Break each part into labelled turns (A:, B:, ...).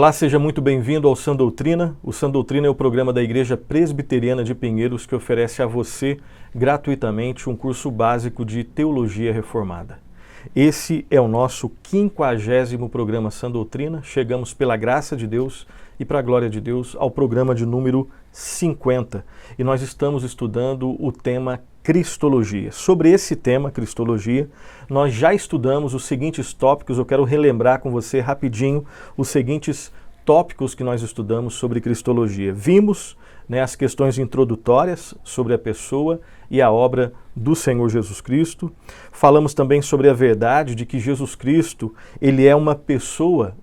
A: Olá, seja muito bem-vindo ao Sã Doutrina. O Sã Doutrina é o programa da Igreja Presbiteriana de Pinheiros que oferece a você, gratuitamente, um curso básico de Teologia Reformada. Esse é o nosso 50º programa Sã Doutrina. Chegamos, pela graça de Deus e para a glória de Deus, ao programa de número 50. E nós estamos estudando o tema Cristologia. Sobre esse tema, Cristologia, nós já estudamos os seguintes tópicos. Eu quero relembrar com você rapidinho os seguintes tópicos que nós estudamos sobre Cristologia. Vimos as questões introdutórias sobre a pessoa e a obra do Senhor Jesus Cristo. Falamos também sobre a verdade de que Jesus Cristo, ele é uma pessoa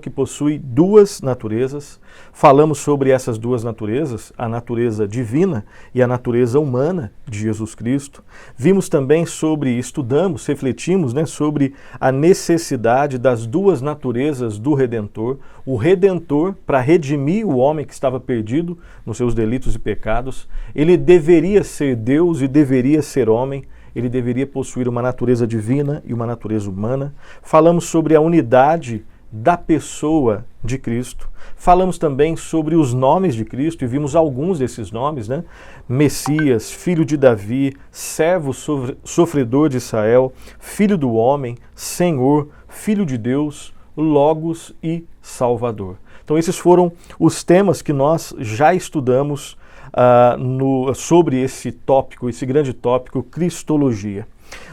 A: que possui duas naturezas. Falamos sobre essas duas naturezas, a natureza divina e a natureza humana de Jesus Cristo. Vimos também estudamos, refletimos sobre a necessidade das duas naturezas do Redentor. O Redentor, para redimir o homem que estava perdido nos seus delitos e pecados, ele deveria ser Deus e deveria ser homem. Ele deveria possuir uma natureza divina e uma natureza humana. Falamos sobre a unidade da pessoa de Cristo. Falamos também sobre os nomes de Cristo e vimos alguns desses nomes, Messias, Filho de Davi, Servo Sofredor de Israel, Filho do Homem, Senhor, Filho de Deus, Logos e Salvador. Então esses foram os temas que nós já estudamos sobre esse tópico, esse grande tópico, Cristologia.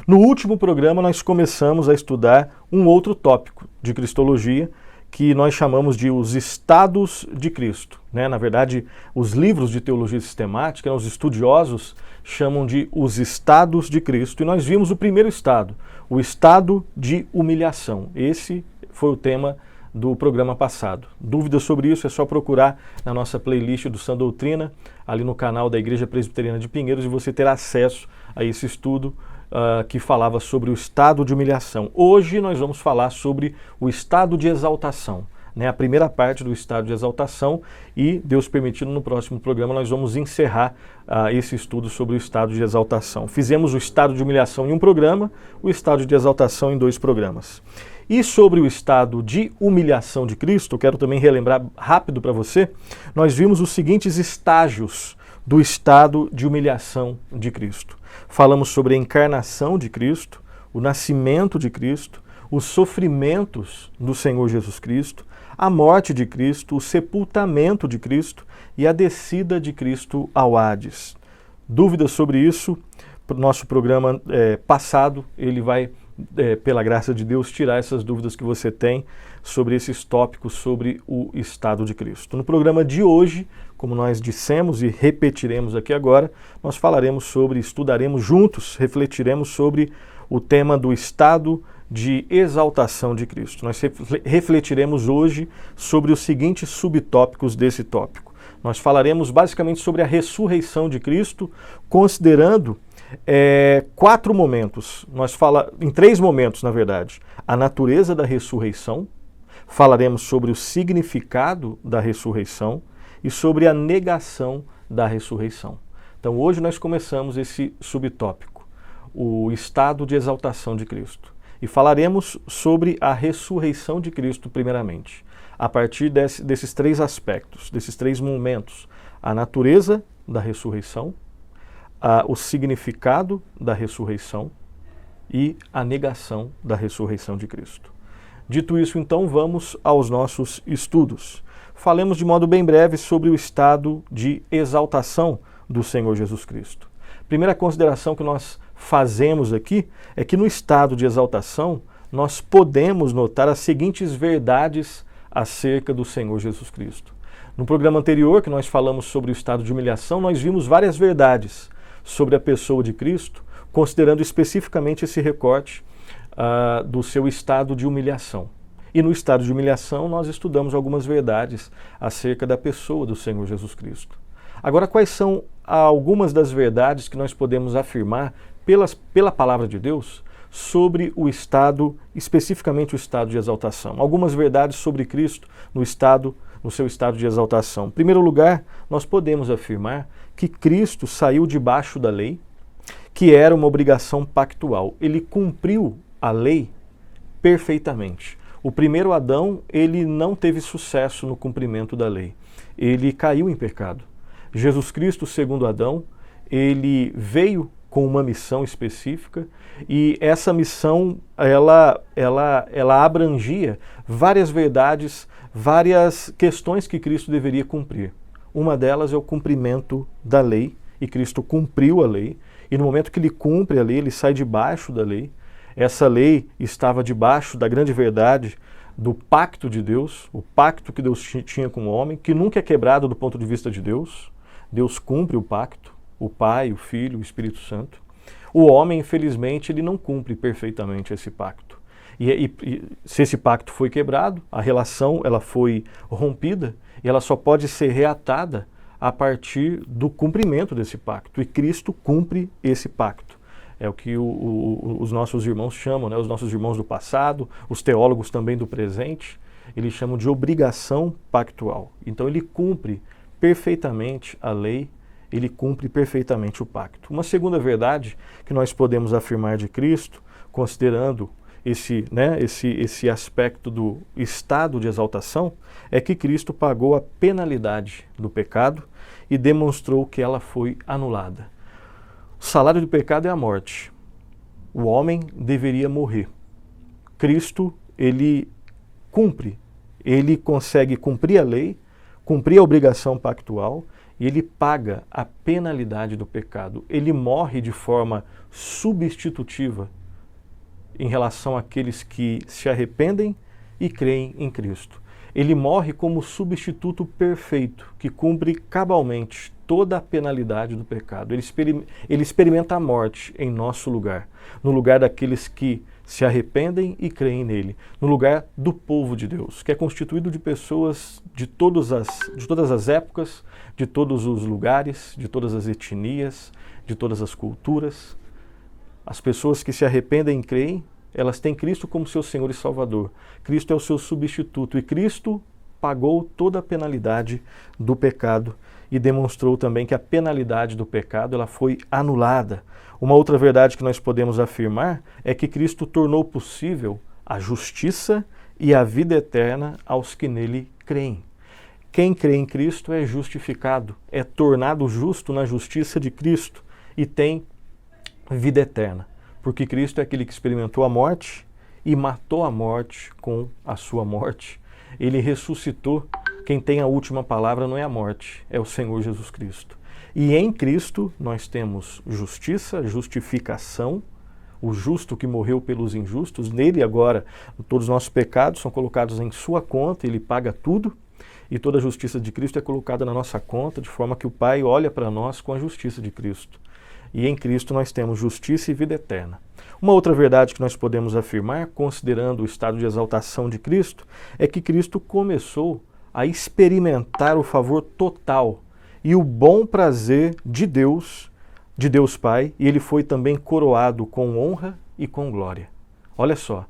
A: No último programa nós começamos a estudar um outro tópico de Cristologia, que nós chamamos de os estados de Cristo. Na verdade, os livros de teologia sistemática, os estudiosos chamam de os estados de Cristo. E nós vimos o primeiro estado, o estado de humilhação. Esse foi o tema do programa passado. Dúvidas sobre isso é só procurar na nossa playlist do Sã Doutrina, ali no canal da Igreja Presbiteriana de Pinheiros, e você terá acesso a esse estudo que falava sobre o estado de humilhação. Hoje nós vamos falar sobre o estado de exaltação, a primeira parte do estado de exaltação, e, Deus permitindo, no próximo programa nós vamos encerrar esse estudo sobre o estado de exaltação. Fizemos o estado de humilhação em um programa, o estado de exaltação em 2 programas. E sobre o estado de humilhação de Cristo, quero também relembrar rápido para você, nós vimos os seguintes estágios do estado de humilhação de Cristo. Falamos sobre a encarnação de Cristo, o nascimento de Cristo, os sofrimentos do Senhor Jesus Cristo, a morte de Cristo, o sepultamento de Cristo e a descida de Cristo ao Hades. Dúvidas sobre isso? Nosso programa passado, ele vai, pela graça de Deus, tirar essas dúvidas que você tem sobre esses tópicos sobre o estado de Cristo. No programa de hoje, como nós dissemos e repetiremos aqui agora, nós estudaremos juntos, refletiremos sobre o tema do estado de exaltação de Cristo. Nós refletiremos hoje sobre os seguintes subtópicos desse tópico. Nós falaremos basicamente sobre a ressurreição de Cristo, considerando 4 momentos. Em 3 momentos, na verdade. A natureza da ressurreição, falaremos sobre o significado da ressurreição e sobre a negação da ressurreição. Então hoje nós começamos esse subtópico, o estado de exaltação de Cristo. E falaremos sobre a ressurreição de Cristo primeiramente, a partir desses 3 aspectos, desses 3 momentos. A natureza da ressurreição, o significado da ressurreição e a negação da ressurreição de Cristo. Dito isso, então, vamos aos nossos estudos. Falemos de modo bem breve sobre o estado de exaltação do Senhor Jesus Cristo. Primeira consideração que nós fazemos aqui é que no estado de exaltação nós podemos notar as seguintes verdades acerca do Senhor Jesus Cristo. No programa anterior, que nós falamos sobre o estado de humilhação, nós vimos várias verdades sobre a pessoa de Cristo, considerando especificamente esse recorte do seu estado de humilhação. E no estado de humilhação nós estudamos algumas verdades acerca da pessoa do Senhor Jesus Cristo. Agora, quais são algumas das verdades que nós podemos afirmar pela palavra de Deus sobre o estado, especificamente o estado de exaltação? Algumas verdades sobre Cristo no seu estado de exaltação. Em primeiro lugar, nós podemos afirmar que Cristo saiu debaixo da lei, que era uma obrigação pactual. Ele cumpriu a lei perfeitamente. O primeiro Adão, ele não teve sucesso no cumprimento da lei. Ele caiu em pecado. Jesus Cristo, segundo Adão, ele veio com uma missão específica e essa missão, ela abrangia várias verdades, várias questões que Cristo deveria cumprir. Uma delas é o cumprimento da lei, e Cristo cumpriu a lei, e no momento que ele cumpre a lei, ele sai debaixo da lei. Essa lei estava debaixo da grande verdade do pacto de Deus, o pacto que Deus tinha com o homem, que nunca é quebrado do ponto de vista de Deus. Deus cumpre o pacto, o Pai, o Filho, o Espírito Santo. O homem, infelizmente, ele não cumpre perfeitamente esse pacto. E se esse pacto foi quebrado, a relação ela foi rompida e ela só pode ser reatada a partir do cumprimento desse pacto. E Cristo cumpre esse pacto. É o que os nossos irmãos chamam, né? Os nossos irmãos do passado, os teólogos também do presente, eles chamam de obrigação pactual. Então ele cumpre perfeitamente a lei, ele cumpre perfeitamente o pacto. Uma segunda verdade que nós podemos afirmar de Cristo, considerando esse aspecto do estado de exaltação, é que Cristo pagou a penalidade do pecado e demonstrou que ela foi anulada. O salário do pecado é a morte. O homem deveria morrer. Cristo, ele cumpre, ele consegue cumprir a lei, cumprir a obrigação pactual e ele paga a penalidade do pecado. Ele morre de forma substitutiva em relação àqueles que se arrependem e creem em Cristo. Ele morre como substituto perfeito, que cumpre cabalmente toda a penalidade do pecado. Ele experimenta a morte em nosso lugar, no lugar daqueles que se arrependem e creem nele, no lugar do povo de Deus, que é constituído de pessoas de todas as épocas, de todos os lugares, de todas as etnias, de todas as culturas. As pessoas que se arrependem e creem, elas têm Cristo como seu Senhor e Salvador. Cristo é o seu substituto e Cristo pagou toda a penalidade do pecado e demonstrou também que a penalidade do pecado ela foi anulada. Uma outra verdade que nós podemos afirmar é que Cristo tornou possível a justiça e a vida eterna aos que nele creem. Quem crê em Cristo é justificado, é tornado justo na justiça de Cristo e tem vida eterna. Porque Cristo é aquele que experimentou a morte e matou a morte com a sua morte. Ele ressuscitou. Quem tem a última palavra não é a morte, é o Senhor Jesus Cristo. E em Cristo nós temos justiça, justificação, o justo que morreu pelos injustos. Nele agora todos os nossos pecados são colocados em sua conta, ele paga tudo. E toda a justiça de Cristo é colocada na nossa conta, de forma que o Pai olha para nós com a justiça de Cristo. E em Cristo nós temos justiça e vida eterna. Uma outra verdade que nós podemos afirmar, considerando o estado de exaltação de Cristo, é que Cristo começou a experimentar o favor total e o bom prazer de Deus Pai, e ele foi também coroado com honra e com glória. Olha só,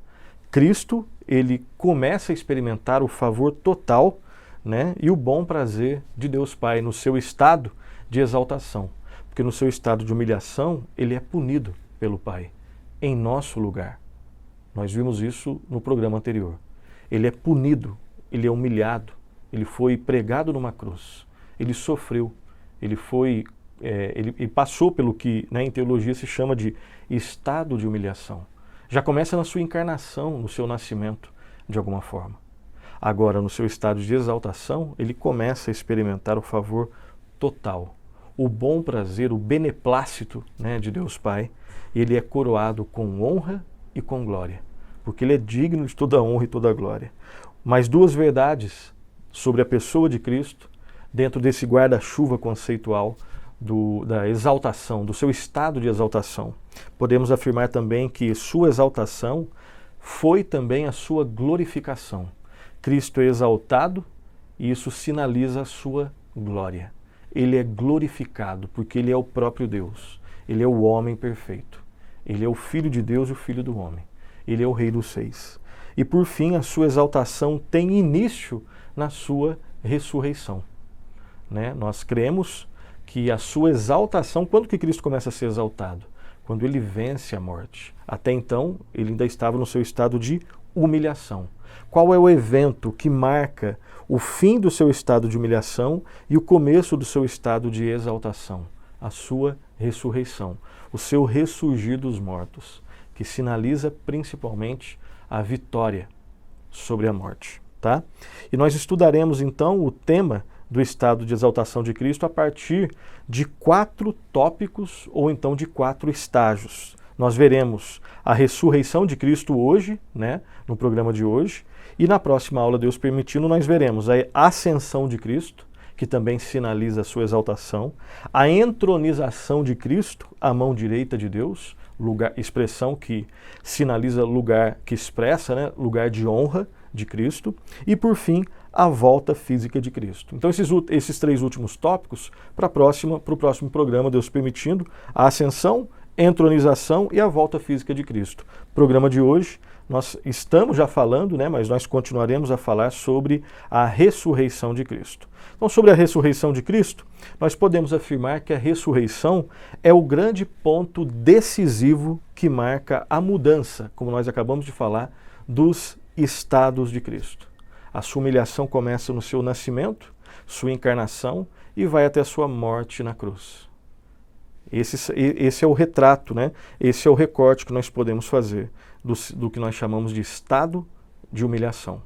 A: Cristo, ele começa a experimentar o favor total, né, e o bom prazer de Deus Pai no seu estado de exaltação. Porque no seu estado de humilhação, ele é punido pelo Pai, em nosso lugar. Nós vimos isso no programa anterior. Ele é punido, ele é humilhado, ele foi pregado numa cruz, ele sofreu, ele passou pelo que em teologia se chama de estado de humilhação. Já começa na sua encarnação, no seu nascimento, de alguma forma. Agora, no seu estado de exaltação, ele começa a experimentar o favor total, o bom prazer, o beneplácito de Deus Pai. Ele é coroado com honra e com glória, porque ele é digno de toda a honra e toda a glória. Mais duas verdades sobre a pessoa de Cristo, dentro desse guarda-chuva conceitual da exaltação, do seu estado de exaltação. Podemos afirmar também que sua exaltação foi também a sua glorificação. Cristo é exaltado e isso sinaliza a sua glória. Ele é glorificado porque ele é o próprio Deus. Ele é o homem perfeito. Ele é o Filho de Deus e o Filho do homem. Ele é o Rei dos Seis. E por fim, a sua exaltação tem início na sua ressurreição. Nós cremos que a sua exaltação, quando que Cristo começa a ser exaltado? Quando ele vence a morte. Até então, ele ainda estava no seu estado de humilhação. Qual é o evento que marca o fim do seu estado de humilhação e o começo do seu estado de exaltação? A sua ressurreição, o seu ressurgir dos mortos, que sinaliza principalmente a vitória sobre a morte. Tá? E nós estudaremos então o tema do estado de exaltação de Cristo a partir de 4 tópicos ou então de 4 estágios. Nós veremos a ressurreição de Cristo hoje, né, no programa de hoje, e na próxima aula, Deus permitindo, nós veremos a ascensão de Cristo, que também sinaliza a sua exaltação, a entronização de Cristo, à mão direita de Deus, lugar, expressão que sinaliza lugar, que expressa, né, lugar de honra de Cristo, e por fim, a volta física de Cristo. Então esses 3 últimos tópicos, para o próximo programa, Deus permitindo, a ascensão, entronização e a volta física de Cristo. Programa de hoje, nós estamos já falando, né, mas nós continuaremos a falar sobre a ressurreição de Cristo. Então, sobre a ressurreição de Cristo, nós podemos afirmar que a ressurreição é o grande ponto decisivo que marca a mudança, como nós acabamos de falar, dos estados de Cristo. A sua humilhação começa no seu nascimento, sua encarnação e vai até a sua morte na cruz. Esse é o retrato, né? Esse é o recorte que nós podemos fazer do que nós chamamos de estado de humilhação.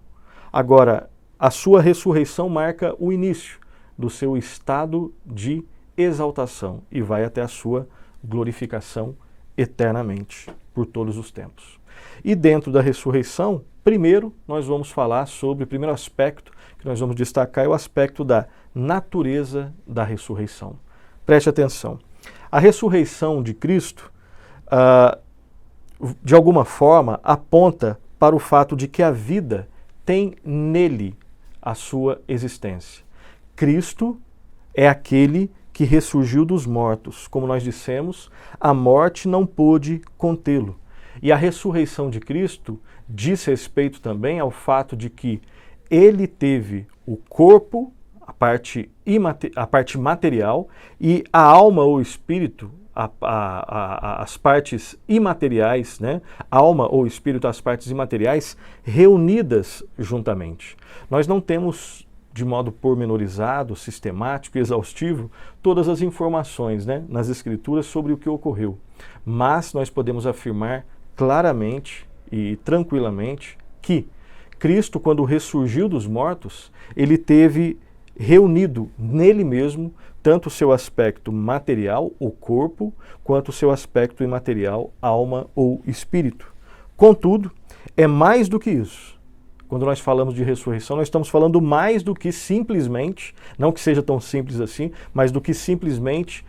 A: Agora, a sua ressurreição marca o início do seu estado de exaltação e vai até a sua glorificação eternamente, por todos os tempos. E dentro da ressurreição, primeiro nós vamos falar sobre, o primeiro aspecto que nós vamos destacar é o aspecto da natureza da ressurreição. Preste atenção. A ressurreição de Cristo, de alguma forma, aponta para o fato de que a vida tem nele a sua existência. Cristo é aquele que ressurgiu dos mortos. Como nós dissemos, a morte não pôde contê-lo. E a ressurreição de Cristo diz respeito também ao fato de que ele teve o corpo, a parte material, e a alma ou espírito, as partes imateriais, né? Alma ou espírito, as partes imateriais, reunidas juntamente. Nós não temos, de modo pormenorizado, sistemático e exaustivo, todas as informações, né, nas Escrituras sobre o que ocorreu. Mas nós podemos afirmar claramente e tranquilamente que Cristo, quando ressurgiu dos mortos, ele teve reunido nele mesmo tanto o seu aspecto material, o corpo, quanto o seu aspecto imaterial, alma ou espírito. Contudo, é mais do que isso. Quando nós falamos de ressurreição, nós estamos falando mais do que simplesmente, não que seja tão simples assim, mas do que simplesmente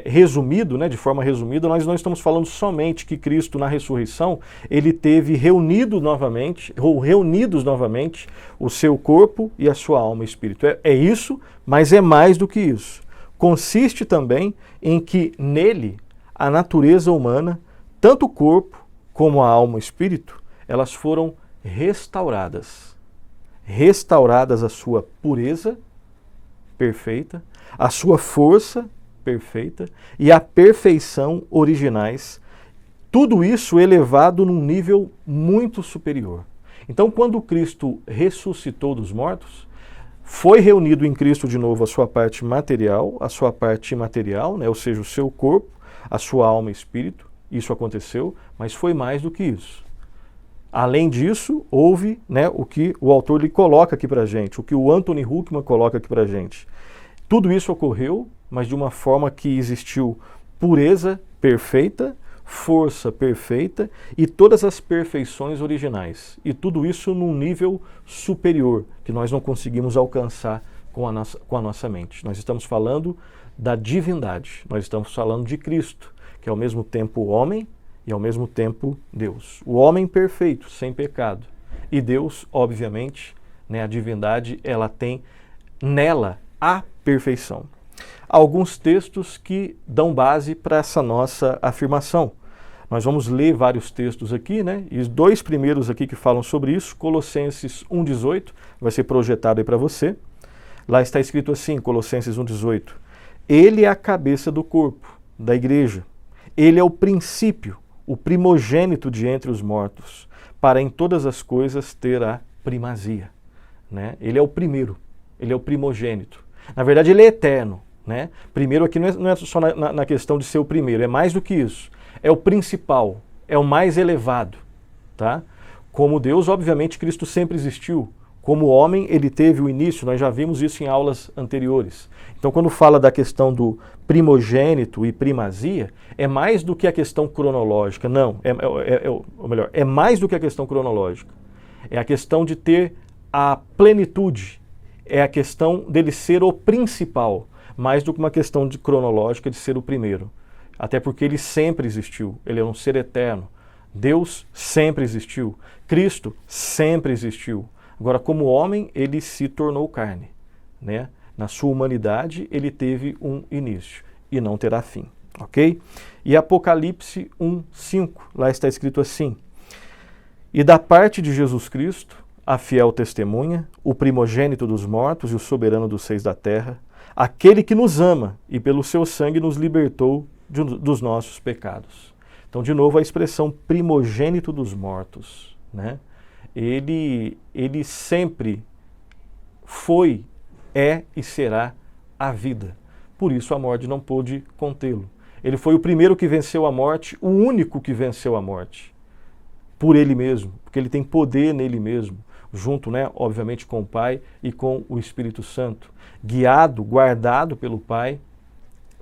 A: resumido, né, de forma resumida, nós não estamos falando somente que Cristo na ressurreição, ele teve reunidos novamente o seu corpo e a sua alma e espírito. É isso, mas é mais do que isso. Consiste também em que nele a natureza humana, tanto o corpo como a alma e o espírito, elas foram restauradas a sua pureza perfeita, a sua força perfeita e a perfeição originais, tudo isso elevado num nível muito superior. Então, quando Cristo ressuscitou dos mortos, foi reunido em Cristo de novo a sua parte material, a sua parte imaterial, né, ou seja, o seu corpo, a sua alma e espírito, isso aconteceu, mas foi mais do que isso. Além disso, houve, né, o que o autor lhe coloca aqui para a gente, o que o Anthony Huckman coloca aqui para a gente. Tudo isso ocorreu, mas de uma forma que existiu pureza perfeita, força perfeita e todas as perfeições originais. E tudo isso num nível superior, que nós não conseguimos alcançar com a nossa mente. Nós estamos falando da divindade, nós estamos falando de Cristo, que é ao mesmo tempo homem e ao mesmo tempo Deus. O homem perfeito, sem pecado. E Deus, obviamente, né, a divindade, ela tem nela a perfeição. Alguns textos que dão base para essa nossa afirmação. Nós vamos ler vários textos aqui, né? E os 2 primeiros aqui que falam sobre isso, Colossenses 1,18, vai ser projetado aí para você. Lá está escrito assim, Colossenses 1,18. Ele é a cabeça do corpo, da igreja. Ele é o princípio, o primogênito de entre os mortos, para em todas as coisas ter a primazia. Né? Ele é o primeiro, ele é o primogênito. Na verdade, ele é eterno. Né? Primeiro aqui não é só na questão de ser o primeiro, é mais do que isso. É o principal, é o mais elevado. Tá? Como Deus, obviamente, Cristo sempre existiu. Como homem, ele teve o início, nós já vimos isso em aulas anteriores. Então, quando fala da questão do primogênito e primazia, é mais do que a questão cronológica. Não, ou melhor, é mais do que a questão cronológica. É a questão de ter a plenitude, é a questão dele ser o principal, mais do que uma questão de cronológica de ser o primeiro. Até porque ele sempre existiu, ele é um ser eterno. Deus sempre existiu, Cristo sempre existiu. Agora, como homem, ele se tornou carne. Né? Na sua humanidade, ele teve um início e não terá fim. Ok? E Apocalipse 1:5, lá está escrito assim: e da parte de Jesus Cristo, a fiel testemunha, o primogênito dos mortos e o soberano dos seis da terra, aquele que nos ama e pelo seu sangue nos libertou dos nossos pecados. Então, de novo, a expressão primogênito dos mortos. Né? Ele sempre foi, é e será a vida. Por isso a morte não pôde contê-lo. Ele foi o primeiro que venceu a morte, o único que venceu a morte. Por ele mesmo, porque ele tem poder nele mesmo, junto, né, obviamente, com o Pai e com o Espírito Santo. Guiado, guardado pelo Pai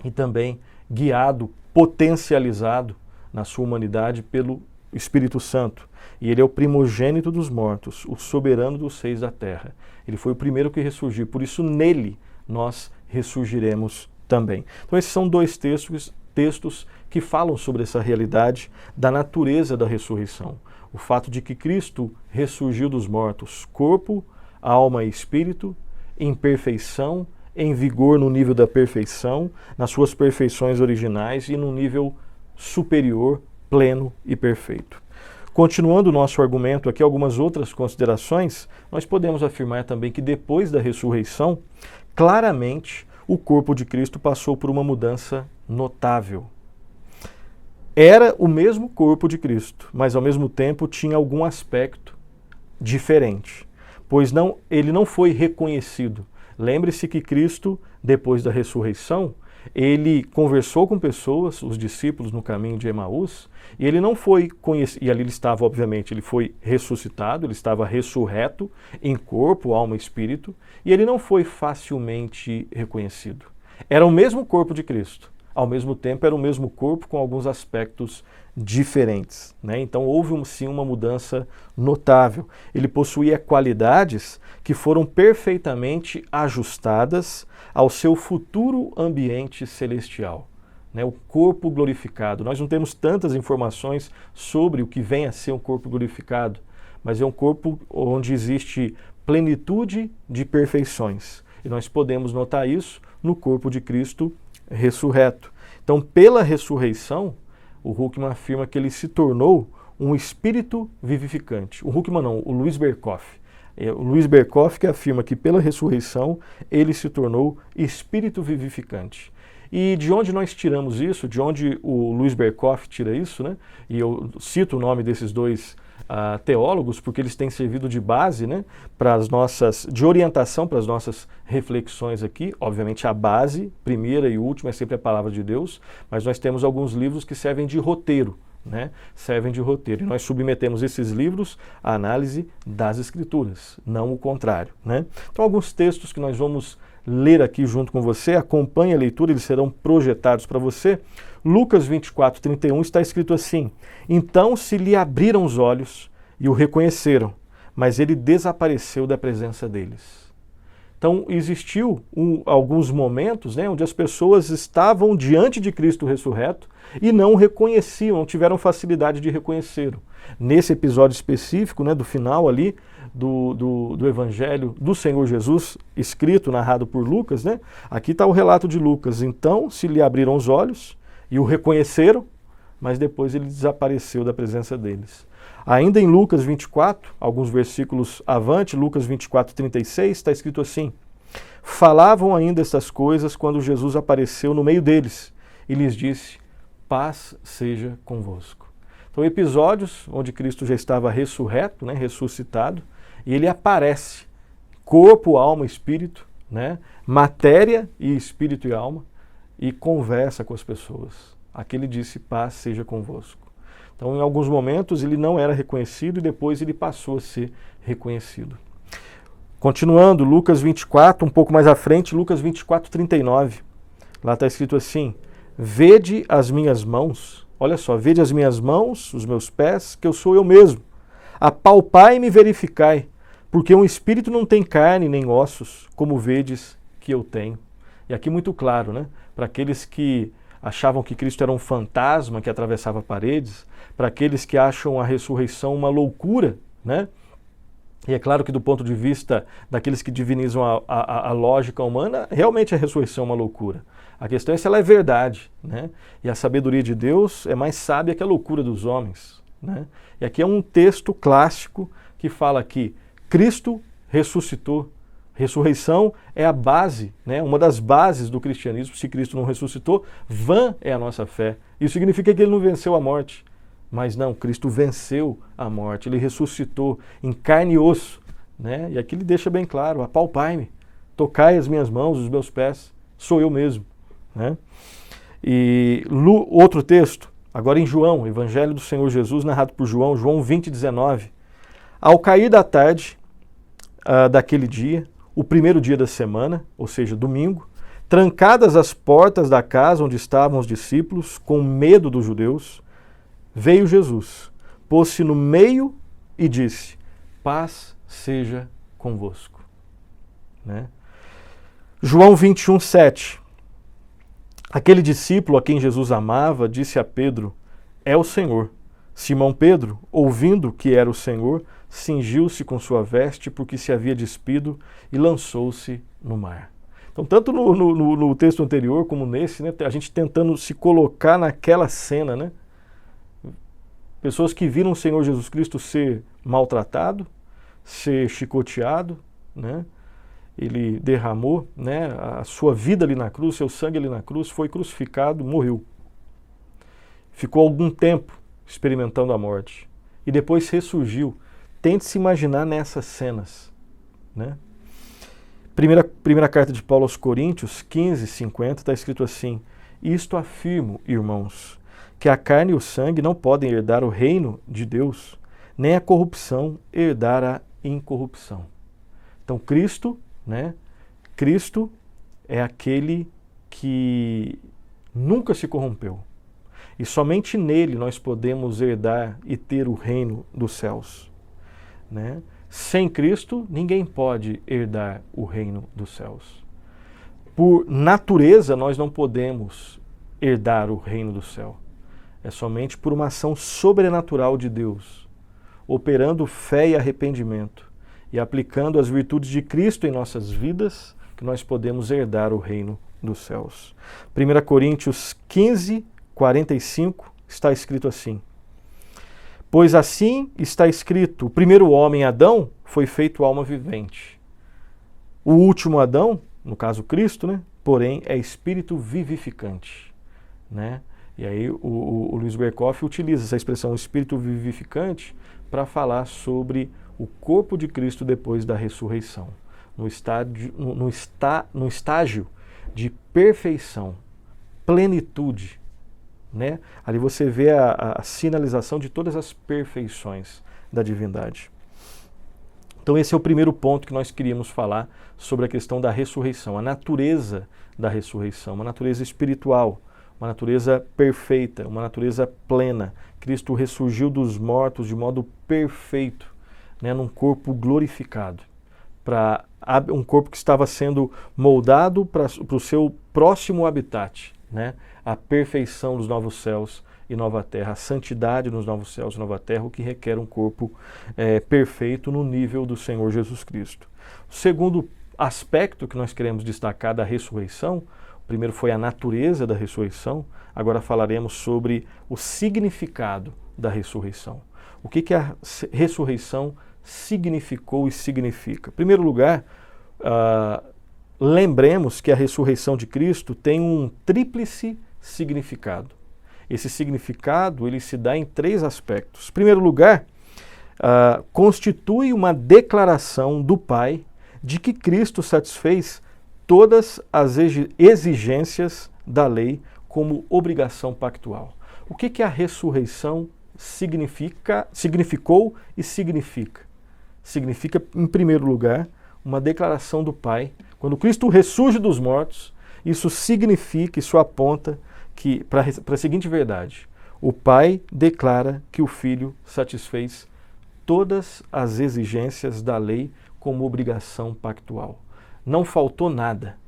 A: e também guiado, potencializado na sua humanidade pelo Espírito Santo. E ele é o primogênito dos mortos, o soberano dos seis da terra. Ele foi o primeiro que ressurgiu, por isso nele nós ressurgiremos também. Então esses são dois textos que falam sobre essa realidade da natureza da ressurreição. O fato de que Cristo ressurgiu dos mortos, corpo, alma e espírito, em perfeição, em vigor no nível da perfeição, nas suas perfeições originais e num nível superior, pleno e perfeito. Continuando o nosso argumento aqui, algumas outras considerações, nós podemos afirmar também que depois da ressurreição, claramente o corpo de Cristo passou por uma mudança notável. Era o mesmo corpo de Cristo, mas ao mesmo tempo tinha algum aspecto diferente, pois ele não foi reconhecido. Lembre-se que Cristo, depois da ressurreição, ele conversou com pessoas, os discípulos no caminho de Emaús, e ele não foi conhecido, e ali ele estava, obviamente, ele foi ressuscitado, ele estava ressurreto em corpo, alma e espírito, e ele não foi facilmente reconhecido. Era o mesmo corpo de Cristo, ao mesmo tempo era o mesmo corpo com alguns aspectos diferentes. Né? Então houve sim uma mudança notável. Ele possuía qualidades que foram perfeitamente ajustadas ao seu futuro ambiente celestial. Né? O corpo glorificado. Nós não temos tantas informações sobre o que vem a ser um corpo glorificado, mas é um corpo onde existe plenitude de perfeições. E nós podemos notar isso no corpo de Cristo ressurreto. Então, pela ressurreição, o Huckman afirma que ele se tornou um espírito vivificante. O Huckman não, o Louis Berkhof. O Louis Berkhof que afirma que pela ressurreição ele se tornou espírito vivificante. E de onde nós tiramos isso? De onde o Louis Berkhof tira isso? Né? E eu cito o nome desses dois teólogos, porque eles têm servido de base, né, de orientação para as nossas reflexões aqui. Obviamente a base, primeira e última, é sempre a palavra de Deus, mas nós temos alguns livros que servem de roteiro, né, servem de roteiro. E nós submetemos esses livros à análise das Escrituras, não o contrário. Né? Então alguns textos que nós vamos ler aqui junto com você, acompanhe a leitura, eles serão projetados para você. Lucas 24:31 está escrito assim: então se lhe abriram os olhos e o reconheceram, mas ele desapareceu da presença deles. Então existiu alguns momentos, né, onde as pessoas estavam diante de Cristo ressurreto e não o reconheciam, não tiveram facilidade de reconhecê-lo. Nesse episódio específico, né, do final ali, do Evangelho do Senhor Jesus, escrito, narrado por Lucas, né? Aqui está o relato de Lucas. Então se lhe abriram os olhos e o reconheceram, mas depois ele desapareceu da presença deles. Ainda em Lucas 24, alguns versículos avante, Lucas 24:36, está escrito assim: falavam ainda estas coisas quando Jesus apareceu no meio deles e lhes disse: paz seja convosco. Então, episódios onde Cristo já estava ressurreto, né, ressuscitado, e ele aparece, corpo, alma, espírito, né, matéria e espírito e alma, e conversa com as pessoas. Aqui ele disse, paz seja convosco. Então, em alguns momentos ele não era reconhecido e depois ele passou a ser reconhecido. Continuando, Lucas 24, um pouco mais à frente, Lucas 24, 39. Lá está escrito assim, vede as minhas mãos, olha só, vede as minhas mãos, os meus pés, que eu sou eu mesmo. Apalpai e me verificai, porque um espírito não tem carne nem ossos, como vedes que eu tenho. E aqui muito claro, né? Para aqueles que achavam que Cristo era um fantasma que atravessava paredes, para aqueles que acham a ressurreição uma loucura, né? E é claro que do ponto de vista daqueles que divinizam a lógica humana, realmente a ressurreição é uma loucura. A questão é se ela é verdade, né? E a sabedoria de Deus é mais sábia que a loucura dos homens, né? E aqui é um texto clássico que fala que Cristo ressuscitou. Ressurreição é a base, né? Uma das bases do cristianismo. Se Cristo não ressuscitou, vã é a nossa fé. Isso significa que ele não venceu a morte. Mas não, Cristo venceu a morte, ele ressuscitou em carne e osso, né? E aqui ele deixa bem claro, apalpai-me, tocai as minhas mãos, os meus pés, sou eu mesmo, né? E outro texto, agora em João, Evangelho do Senhor Jesus, narrado por João, João 20, 19. Ao cair da tarde daquele dia, o primeiro dia da semana, ou seja, domingo, trancadas as portas da casa onde estavam os discípulos, com medo dos judeus, veio Jesus, pôs-se no meio e disse, paz seja convosco. Né? João 21, 7. Aquele discípulo a quem Jesus amava disse a Pedro, é o Senhor. Simão Pedro, ouvindo que era o Senhor, cingiu-se com sua veste porque se havia despido e lançou-se no mar. Então, tanto no texto anterior como nesse, né, a gente tentando se colocar naquela cena, né? Pessoas que viram o Senhor Jesus Cristo ser maltratado, ser chicoteado, né? Ele derramou, né, a sua vida ali na cruz, seu sangue ali na cruz, foi crucificado, morreu. Ficou algum tempo experimentando a morte. E depois ressurgiu. Tente se imaginar nessas cenas. Né? Primeira carta de Paulo aos Coríntios, 15, 50, está escrito assim, isto afirmo, irmãos, que a carne e o sangue não podem herdar o reino de Deus, nem a corrupção herdar a incorrupção. Então Cristo, né? Cristo é aquele que nunca se corrompeu. E somente nele nós podemos herdar e ter o reino dos céus. Né? Sem Cristo, ninguém pode herdar o reino dos céus. Por natureza, nós não podemos herdar o reino do céu. É somente por uma ação sobrenatural de Deus, operando fé e arrependimento e aplicando as virtudes de Cristo em nossas vidas, que nós podemos herdar o reino dos céus. 1 Coríntios 15, 45, está escrito assim, pois assim está escrito, o primeiro homem, Adão, foi feito alma vivente. O último Adão, no caso Cristo, né, porém, é espírito vivificante. Né? E aí o Luiz Berkoff utiliza essa expressão espírito vivificante para falar sobre o corpo de Cristo depois da ressurreição, no estágio de perfeição, plenitude. Né? Ali você vê a sinalização de todas as perfeições da divindade. Então esse é o primeiro ponto que nós queríamos falar sobre a questão da ressurreição, a natureza da ressurreição, uma natureza espiritual, uma natureza perfeita, uma natureza plena. Cristo ressurgiu dos mortos de modo perfeito, né, num corpo glorificado, para um corpo que estava sendo moldado para o seu próximo habitat, né, a perfeição dos novos céus e nova terra, a santidade nos novos céus e nova terra, o que requer um corpo perfeito no nível do Senhor Jesus Cristo. O segundo aspecto que nós queremos destacar da ressurreição, o primeiro foi a natureza da ressurreição, agora falaremos sobre o significado da ressurreição. O que a ressurreição significou e significa? Em primeiro lugar, lembremos que a ressurreição de Cristo tem um tríplice significado. Esse significado ele se dá em 3 aspectos. Em primeiro lugar, constitui uma declaração do Pai de que Cristo satisfez todas as exigências da lei como obrigação pactual. O que a ressurreição significou e significa? Significa, em primeiro lugar, uma declaração do Pai. Quando Cristo ressurge dos mortos, isso significa, isso aponta para a seguinte verdade: o Pai declara que o Filho satisfez todas as exigências da lei como obrigação pactual. Não faltou nada.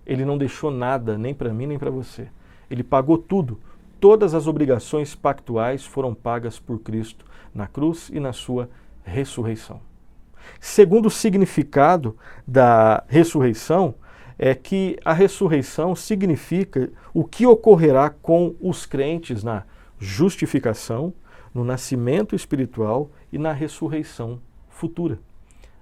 A: Ele não deixou nada, nem para mim, nem para você. Ele pagou tudo. Todas as obrigações pactuais foram pagas por Cristo na cruz e na sua ressurreição. Segundo o significado da ressurreição, é que a ressurreição significa o que ocorrerá com os crentes na justificação, no nascimento espiritual e na ressurreição futura.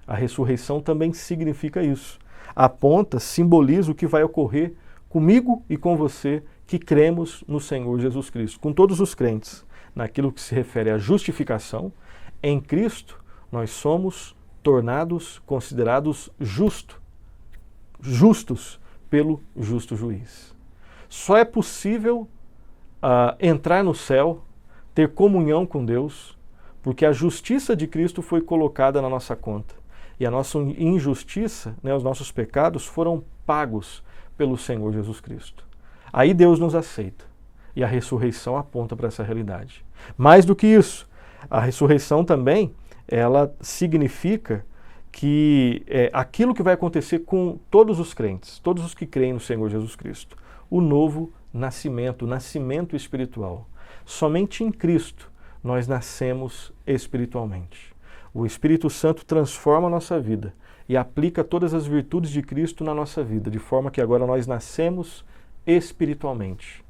A: A ressurreição também significa isso. Aponta, simboliza o que vai ocorrer comigo e com você que cremos no Senhor Jesus Cristo. Com todos os crentes, naquilo que se refere à justificação, em Cristo nós somos tornados, considerados justos pelo justo juiz. Só é possível entrar no céu, ter comunhão com Deus, porque a justiça de Cristo foi colocada na nossa conta. E a nossa injustiça, os nossos pecados foram pagos pelo Senhor Jesus Cristo. Aí Deus nos aceita. E a ressurreição aponta para essa realidade. Mais do que isso, a ressurreição também, ela significa que aquilo que vai acontecer com todos os crentes, todos os que creem no Senhor Jesus Cristo, o novo nascimento, o nascimento espiritual. Somente em Cristo nós nascemos espiritualmente. O Espírito Santo transforma a nossa vida e aplica todas as virtudes de Cristo na nossa vida, de forma que agora nós nascemos espiritualmente.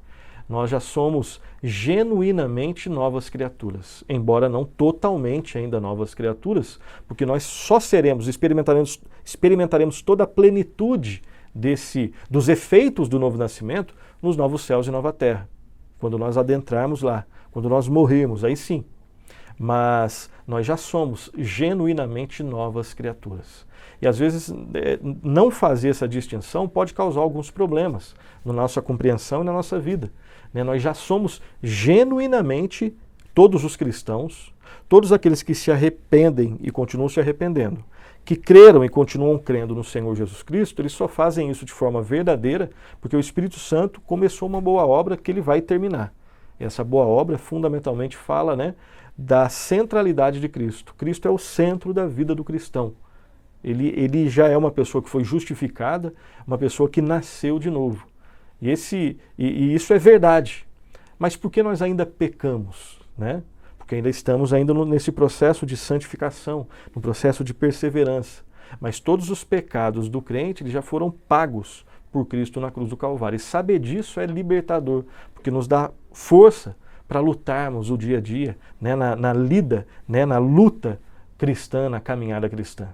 A: Nós já somos genuinamente novas criaturas, embora não totalmente ainda novas criaturas, porque nós só experimentaremos toda a plenitude dos efeitos do novo nascimento nos novos céus e nova terra. Quando nós adentrarmos lá, quando nós morrermos, aí sim. Mas nós já somos genuinamente novas criaturas. E às vezes não fazer essa distinção pode causar alguns problemas na nossa compreensão e na nossa vida. Nós já somos genuinamente, todos os cristãos, todos aqueles que se arrependem e continuam se arrependendo, que creram e continuam crendo no Senhor Jesus Cristo, eles só fazem isso de forma verdadeira porque o Espírito Santo começou uma boa obra que ele vai terminar. E essa boa obra fundamentalmente fala da centralidade de Cristo. Cristo é o centro da vida do cristão. Ele já é uma pessoa que foi justificada, uma pessoa que nasceu de novo. E isso é verdade. Mas por que nós ainda pecamos? Porque ainda estamos nesse processo de santificação, no processo de perseverança. Mas todos os pecados do crente eles já foram pagos por Cristo na cruz do Calvário. E saber disso é libertador, porque nos dá força para lutarmos o dia a dia, na luta cristã, na caminhada cristã.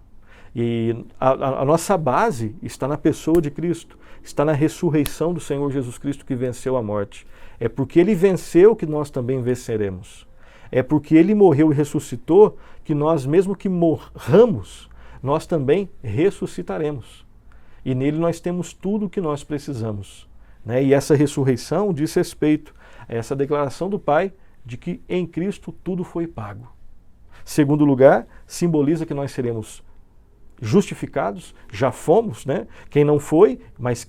A: E a nossa base está na pessoa de Cristo, está na ressurreição do Senhor Jesus Cristo que venceu a morte. É porque Ele venceu que nós também venceremos. É porque Ele morreu e ressuscitou que nós, mesmo que morramos, nós também ressuscitaremos. E nele nós temos tudo o que nós precisamos. E essa ressurreição diz respeito a essa declaração do Pai de que em Cristo tudo foi pago. Segundo lugar, simboliza que nós seremos justificados, já fomos, Quem não foi, mas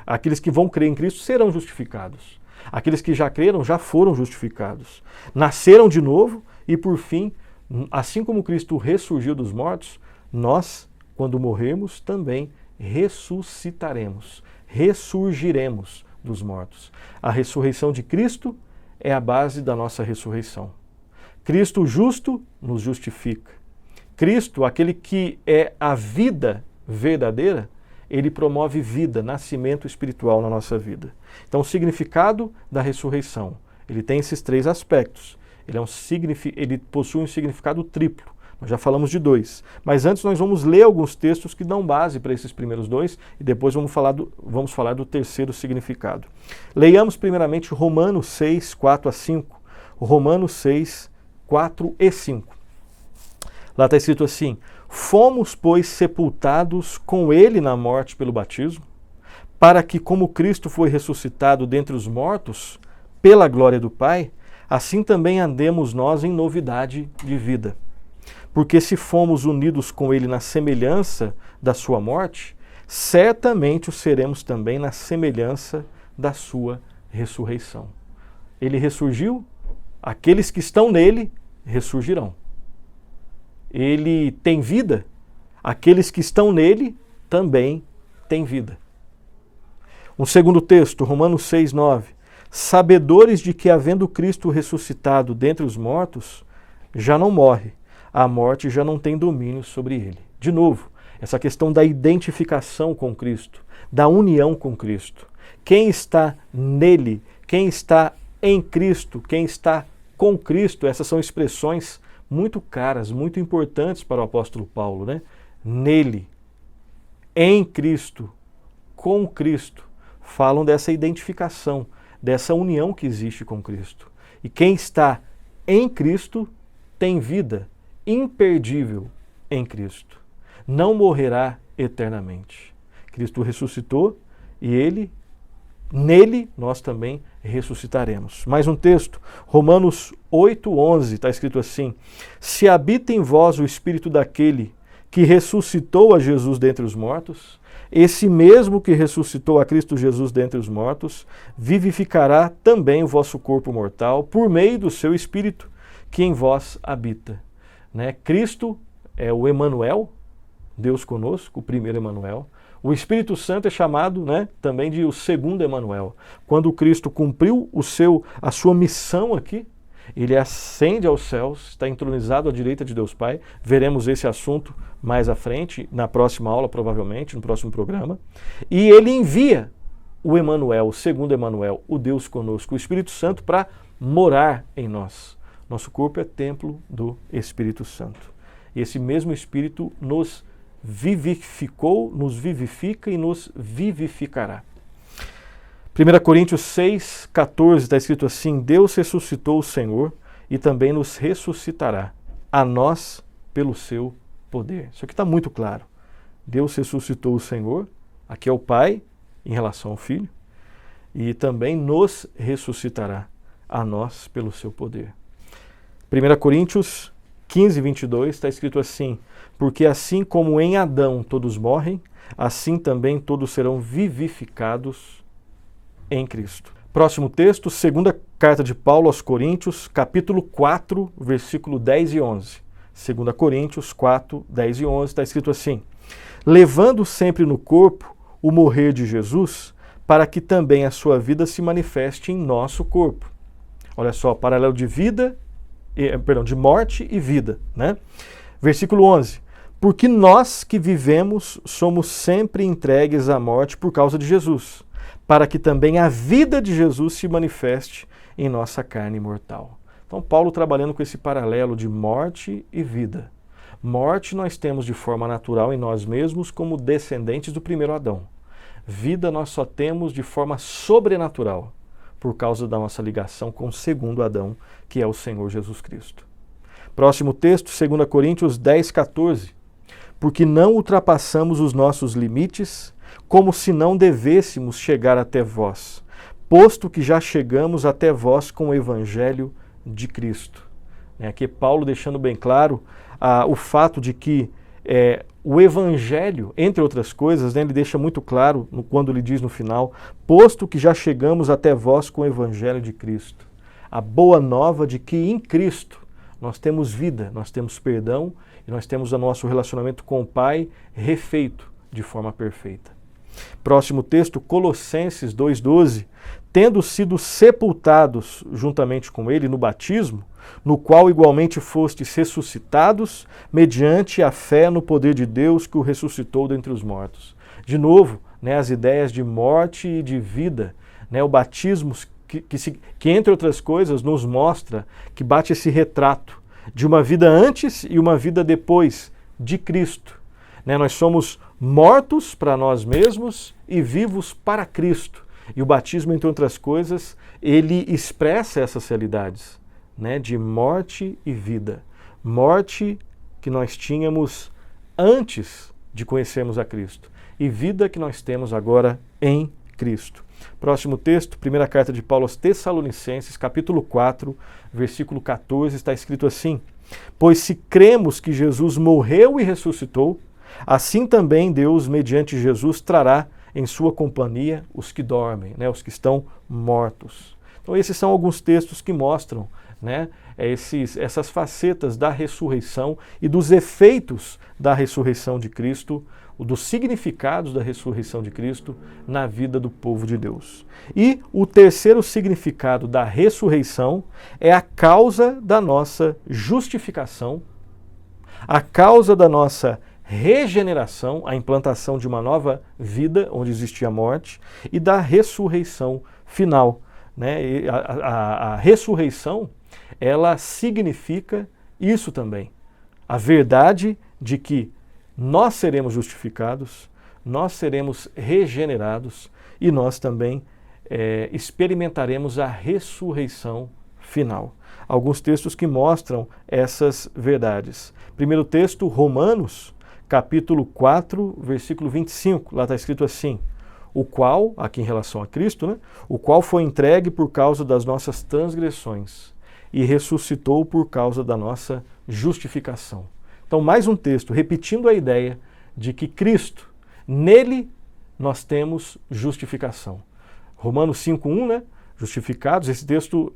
A: aqueles que vão crer em Cristo serão justificados. Aqueles que já creram já foram justificados. Nasceram de novo e, por fim, assim como Cristo ressurgiu dos mortos, nós, quando morrermos, também ressuscitaremos, ressurgiremos dos mortos. A ressurreição de Cristo é a base da nossa ressurreição. Cristo justo nos justifica. Cristo, aquele que é a vida verdadeira, ele promove vida, nascimento espiritual na nossa vida. Então, o significado da ressurreição, ele tem esses 3 aspectos. Ele possui um significado triplo. Nós já falamos de 2. Mas antes nós vamos ler alguns textos que dão base para esses primeiros 2 e depois vamos falar do terceiro significado. Leiamos primeiramente Romanos 6, 4 a 5. Romanos 6, 4 e 5. Lá está escrito assim: fomos, pois, sepultados com ele na morte pelo batismo, para que, como Cristo foi ressuscitado dentre os mortos, pela glória do Pai, assim também andemos nós em novidade de vida. Porque se fomos unidos com ele na semelhança da sua morte, certamente o seremos também na semelhança da sua ressurreição. Ele ressurgiu, aqueles que estão nele ressurgirão. Ele tem vida, aqueles que estão nele também têm vida. Um segundo texto, Romanos 6, 9. Sabedores de que, havendo Cristo ressuscitado dentre os mortos, já não morre, a morte já não tem domínio sobre ele. De novo, essa questão da identificação com Cristo, da união com Cristo. Quem está nele, quem está em Cristo, quem está com Cristo, essas são expressões muito caras, muito importantes para o apóstolo Paulo, né? Nele, em Cristo, com Cristo, falam dessa identificação, dessa união que existe com Cristo. E quem está em Cristo tem vida imperdível em Cristo. Não morrerá eternamente. Cristo ressuscitou e nele nós também ressuscitaremos. Mais um texto, Romanos 8:11, está escrito assim: se habita em vós o Espírito daquele que ressuscitou a Jesus dentre os mortos, esse mesmo que ressuscitou a Cristo Jesus dentre os mortos, vivificará também o vosso corpo mortal por meio do seu Espírito que em vós habita. Né? Cristo é o Emanuel, Deus conosco, o primeiro Emanuel. O Espírito Santo é chamado, né, também de o segundo Emanuel. Quando Cristo cumpriu a sua missão aqui, ele ascende aos céus, está entronizado à direita de Deus Pai. Veremos esse assunto mais à frente, na próxima aula, provavelmente, no próximo programa. E ele envia o Emanuel, o segundo Emanuel, o Deus conosco, o Espírito Santo, para morar em nós. Nosso corpo é templo do Espírito Santo. E esse mesmo Espírito nos vivificou, nos vivifica e nos vivificará. 1 Coríntios 6, 14 está escrito assim: Deus ressuscitou o Senhor e também nos ressuscitará, a nós pelo seu poder. Isso aqui está muito claro. Deus ressuscitou o Senhor, aqui é o Pai em relação ao Filho, e também nos ressuscitará, a nós pelo seu poder. 1 Coríntios 15, 22 está escrito assim: porque assim como em Adão todos morrem, assim também todos serão vivificados em Cristo. Próximo texto, segunda carta de Paulo aos Coríntios, capítulo 4, versículo 10 e 11. 2 Coríntios 4, 10 e 11, está escrito assim: levando sempre no corpo o morrer de Jesus, para que também a sua vida se manifeste em nosso corpo. Olha só, paralelo de de morte e vida, né? Versículo 11. Porque nós que vivemos somos sempre entregues à morte por causa de Jesus, para que também a vida de Jesus se manifeste em nossa carne mortal. Então, Paulo trabalhando com esse paralelo de morte e vida. Morte nós temos de forma natural em nós mesmos como descendentes do primeiro Adão. Vida nós só temos de forma sobrenatural, por causa da nossa ligação com o segundo Adão, que é o Senhor Jesus Cristo. Próximo texto, 2 Coríntios 10, 14. Porque não ultrapassamos os nossos limites, como se não devêssemos chegar até vós, posto que já chegamos até vós com o Evangelho de Cristo. Aqui Paulo deixando bem claro o fato de que o Evangelho, entre outras coisas, ele deixa muito claro quando ele diz no final, posto que já chegamos até vós com o Evangelho de Cristo. A boa nova de que em Cristo nós temos vida, nós temos perdão e nós temos o nosso relacionamento com o Pai refeito de forma perfeita. Próximo texto, Colossenses 2,12. Tendo sido sepultados juntamente com ele no batismo, no qual igualmente fostes ressuscitados, mediante a fé no poder de Deus que o ressuscitou dentre os mortos. De novo, as ideias de morte e de vida, o batismo que entre outras coisas nos mostra, que bate esse retrato de uma vida antes e uma vida depois de Cristo. Né? Nós somos mortos para nós mesmos e vivos para Cristo. E o batismo, entre outras coisas, ele expressa essas realidades, né? De morte e vida. Morte que nós tínhamos antes de conhecermos a Cristo e vida que nós temos agora em Cristo. Próximo texto, primeira carta de Paulo aos Tessalonicenses, capítulo 4, versículo 14, está escrito assim: pois se cremos que Jesus morreu e ressuscitou, assim também Deus, mediante Jesus, trará em sua companhia os que dormem, né, os que estão mortos. Então esses são alguns textos que mostram, né, essas facetas da ressurreição e dos efeitos da ressurreição de Cristo, dos significados da ressurreição de Cristo na vida do povo de Deus. E o terceiro significado da ressurreição é a causa da nossa justificação, a causa da nossa regeneração, a implantação de uma nova vida onde existia morte, e da ressurreição final. Né? A ressurreição, ela significa isso também. A verdade de que nós seremos justificados, nós seremos regenerados e nós também experimentaremos a ressurreição final. Alguns textos que mostram essas verdades. Primeiro texto, Romanos, capítulo 4, versículo 25. Lá está escrito assim: o qual, aqui em relação a Cristo, né? O qual foi entregue por causa das nossas transgressões e ressuscitou por causa da nossa justificação. Então, mais um texto repetindo a ideia de que Cristo, nele nós temos justificação. Romanos 5:1, né? Justificados. Esse texto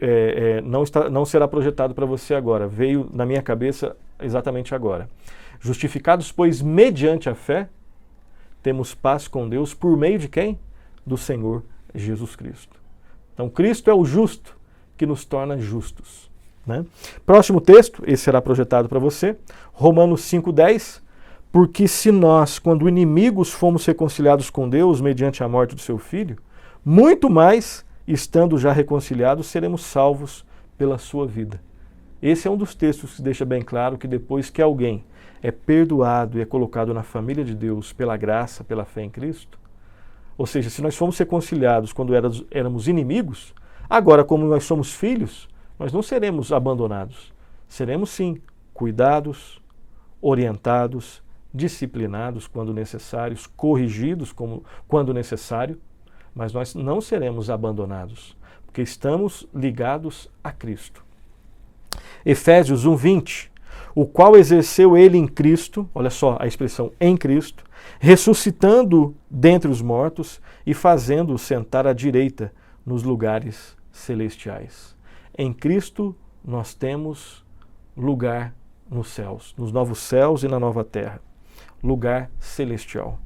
A: não será projetado para você agora, veio na minha cabeça exatamente agora. Justificados, pois, mediante a fé, temos paz com Deus por meio de quem? Do Senhor Jesus Cristo. Então, Cristo é o justo que nos torna justos. Né? Próximo texto, esse será projetado para você, Romanos 5:10, porque se nós, quando inimigos, fomos reconciliados com Deus mediante a morte do seu Filho, muito mais, estando já reconciliados, seremos salvos pela sua vida. Esse é um dos textos que deixa bem claro que depois que alguém é perdoado e é colocado na família de Deus pela graça, pela fé em Cristo, ou seja, se nós fomos reconciliados quando éramos inimigos, agora como nós somos filhos, nós não seremos abandonados. Seremos sim cuidados, orientados, disciplinados quando necessários, corrigidos quando necessário, mas nós não seremos abandonados, porque estamos ligados a Cristo. Efésios 1:20, o qual exerceu ele em Cristo, olha só a expressão em Cristo, ressuscitando dentre os mortos e fazendo-o sentar à direita nos lugares celestiais. Em Cristo nós temos lugar nos céus, nos novos céus e na nova terra, lugar celestial.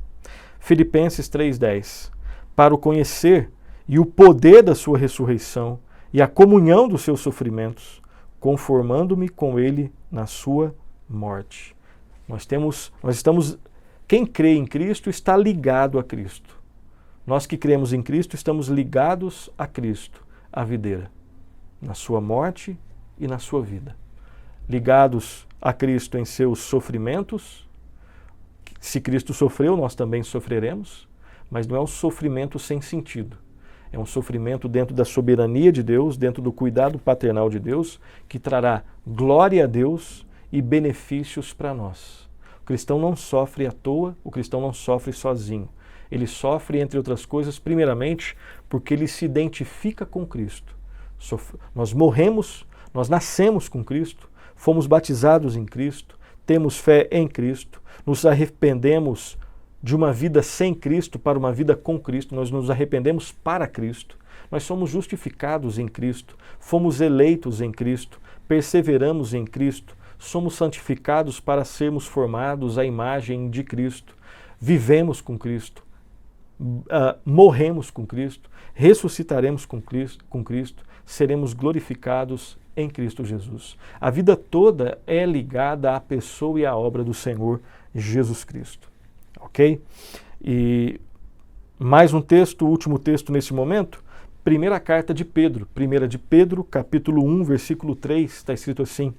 A: Filipenses 3:10, para o conhecer e o poder da sua ressurreição e a comunhão dos seus sofrimentos, conformando-me com ele na sua morte. Quem crê em Cristo está ligado a Cristo. Nós que cremos em Cristo estamos ligados a Cristo, a videira, na sua morte e na sua vida. Ligados a Cristo em seus sofrimentos. Se Cristo sofreu, nós também sofreremos, mas não é um sofrimento sem sentido. É um sofrimento dentro da soberania de Deus, dentro do cuidado paternal de Deus, que trará glória a Deus e benefícios para nós. O cristão não sofre à toa, o cristão não sofre sozinho. Ele sofre, entre outras coisas, primeiramente, porque ele se identifica com Cristo. Nós morremos, nós nascemos com Cristo, fomos batizados em Cristo, temos fé em Cristo, nos arrependemos de uma vida sem Cristo para uma vida com Cristo, nós nos arrependemos para Cristo, nós somos justificados em Cristo, fomos eleitos em Cristo, perseveramos em Cristo, somos santificados para sermos formados à imagem de Cristo, vivemos com Cristo, morremos com Cristo, ressuscitaremos com Cristo, seremos glorificados em Cristo Jesus. A vida toda é ligada à pessoa e à obra do Senhor Jesus Cristo. Ok? E mais um texto, o último texto nesse momento, primeira carta de Pedro, 1 de Pedro, capítulo 1, versículo 3, está escrito assim: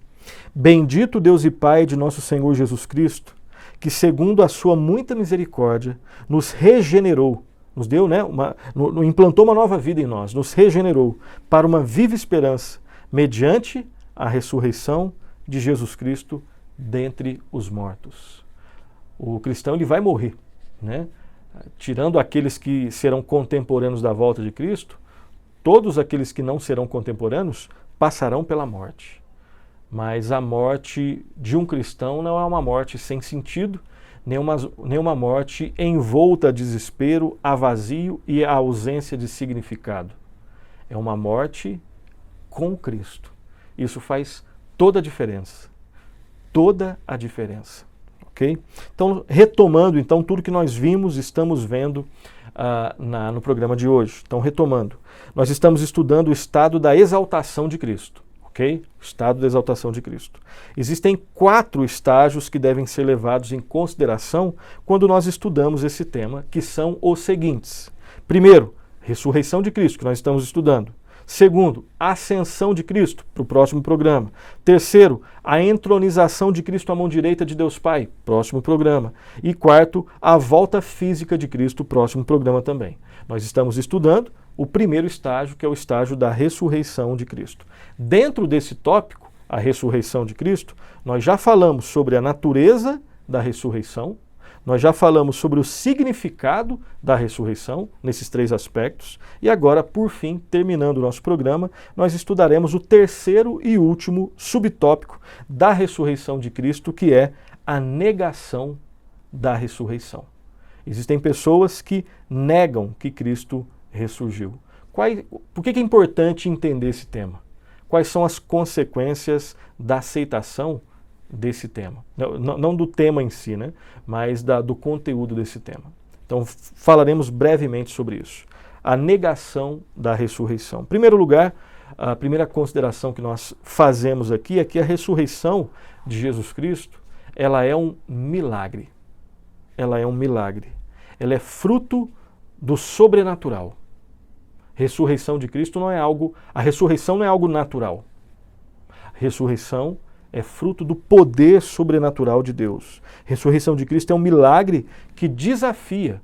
A: Bendito Deus e Pai de nosso Senhor Jesus Cristo, que segundo a sua muita misericórdia, nos regenerou, nos deu, né, implantou uma nova vida em nós, nos regenerou para uma viva esperança, mediante a ressurreição de Jesus Cristo dentre os mortos. O cristão ele vai morrer, né? Tirando aqueles que serão contemporâneos da volta de Cristo, todos aqueles que não serão contemporâneos passarão pela morte. Mas a morte de um cristão não é uma morte sem sentido, nem uma morte envolta a desespero, a vazio e a ausência de significado. É uma morte com Cristo. Isso faz toda a diferença. Toda a diferença. Ok? Então, retomando então tudo que nós vimos, estamos vendo no programa de hoje. Então, retomando. Nós estamos estudando o estado da exaltação de Cristo. Ok? O estado da exaltação de Cristo. Existem 4 estágios que devem ser levados em consideração quando nós estudamos esse tema, que são os seguintes. Primeiro, ressurreição de Cristo, que nós estamos estudando. Segundo, ascensão de Cristo, para o próximo programa. Terceiro, a entronização de Cristo à mão direita de Deus Pai, próximo programa. E quarto, a volta física de Cristo, próximo programa também. Nós estamos estudando o primeiro estágio, que é o estágio da ressurreição de Cristo. Dentro desse tópico, a ressurreição de Cristo, nós já falamos sobre a natureza da ressurreição, nós já falamos sobre o significado da ressurreição, nesses 3 aspectos, e agora, por fim, terminando o nosso programa, nós estudaremos o terceiro e último subtópico da ressurreição de Cristo, que é a negação da ressurreição. Existem pessoas que negam que Cristo ressurgiu. Por que é importante entender esse tema? Quais são as consequências da aceitação desse tema? Não do tema em si, né? Mas do conteúdo desse tema. Então, falaremos brevemente sobre isso. A negação da ressurreição. Em primeiro lugar, a primeira consideração que nós fazemos aqui é que a ressurreição de Jesus Cristo, ela é um milagre. Ela é um milagre. Ela é fruto do sobrenatural. Ressurreição de Cristo não é algo, a ressurreição não é algo natural. A ressurreição é fruto do poder sobrenatural de Deus. A ressurreição de Cristo é um milagre que desafia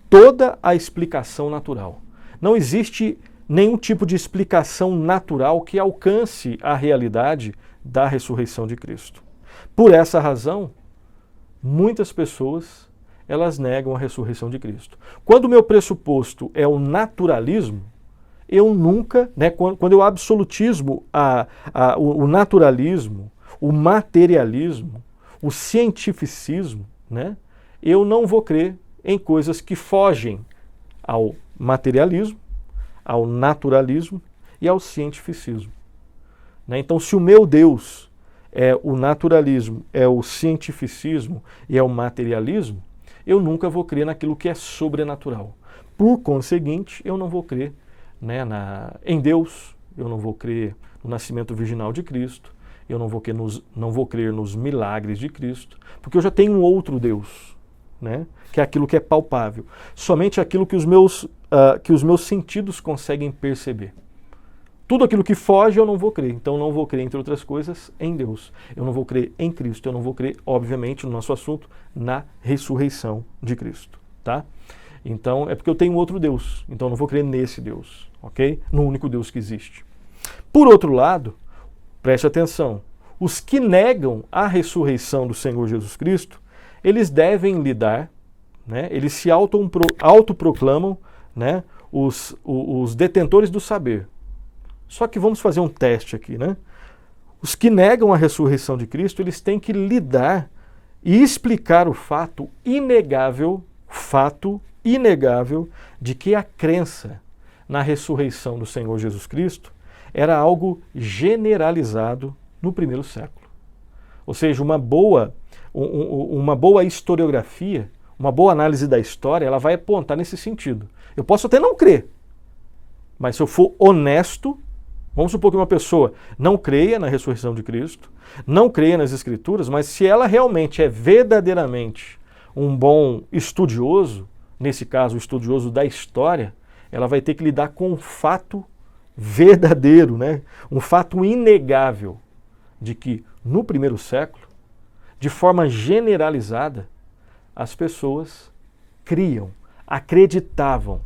A: toda a explicação natural. Não existe nenhum tipo de explicação natural que alcance a realidade da ressurreição de Cristo. Por essa razão, muitas pessoas elas negam a ressurreição de Cristo. Quando o meu pressuposto é o naturalismo, eu nunca, né, quando eu absolutismo o naturalismo, o materialismo, o cientificismo, né, eu não vou crer em coisas que fogem ao materialismo, ao naturalismo e ao cientificismo. Né? Então, se o meu Deus é o naturalismo, é o cientificismo e é o materialismo, eu nunca vou crer naquilo que é sobrenatural. Por conseguinte, eu não vou crer, né, em Deus, eu não vou crer no nascimento virginal de Cristo, eu não vou crer nos milagres de Cristo, porque eu já tenho um outro Deus, né, que é aquilo que é palpável. Somente aquilo que os meus sentidos conseguem perceber. Tudo aquilo que foge eu não vou crer. Então não vou crer, entre outras coisas, em Deus. Eu não vou crer em Cristo. Eu não vou crer, obviamente, no nosso assunto, na ressurreição de Cristo. Tá? Então é porque eu tenho outro Deus. Então eu não vou crer nesse Deus. Ok? No único Deus que existe. Por outro lado, preste atenção. Os que negam a ressurreição do Senhor Jesus Cristo, eles devem lidar, né? Eles se autoproclamam, né? Os detentores do saber. Só que vamos fazer um teste aqui, né? Os que negam a ressurreição de Cristo, eles têm que lidar e explicar o fato inegável de que a crença na ressurreição do Senhor Jesus Cristo era algo generalizado no primeiro século. Ou seja, uma boa historiografia, uma boa análise da história, ela vai apontar nesse sentido. Eu posso até não crer, mas se eu for honesto, vamos supor que uma pessoa não creia na ressurreição de Cristo, não creia nas Escrituras, mas se ela realmente é verdadeiramente um bom estudioso, nesse caso o estudioso da história, ela vai ter que lidar com um fato verdadeiro, né? Um fato inegável de que no primeiro século, de forma generalizada, as pessoas criam, acreditavam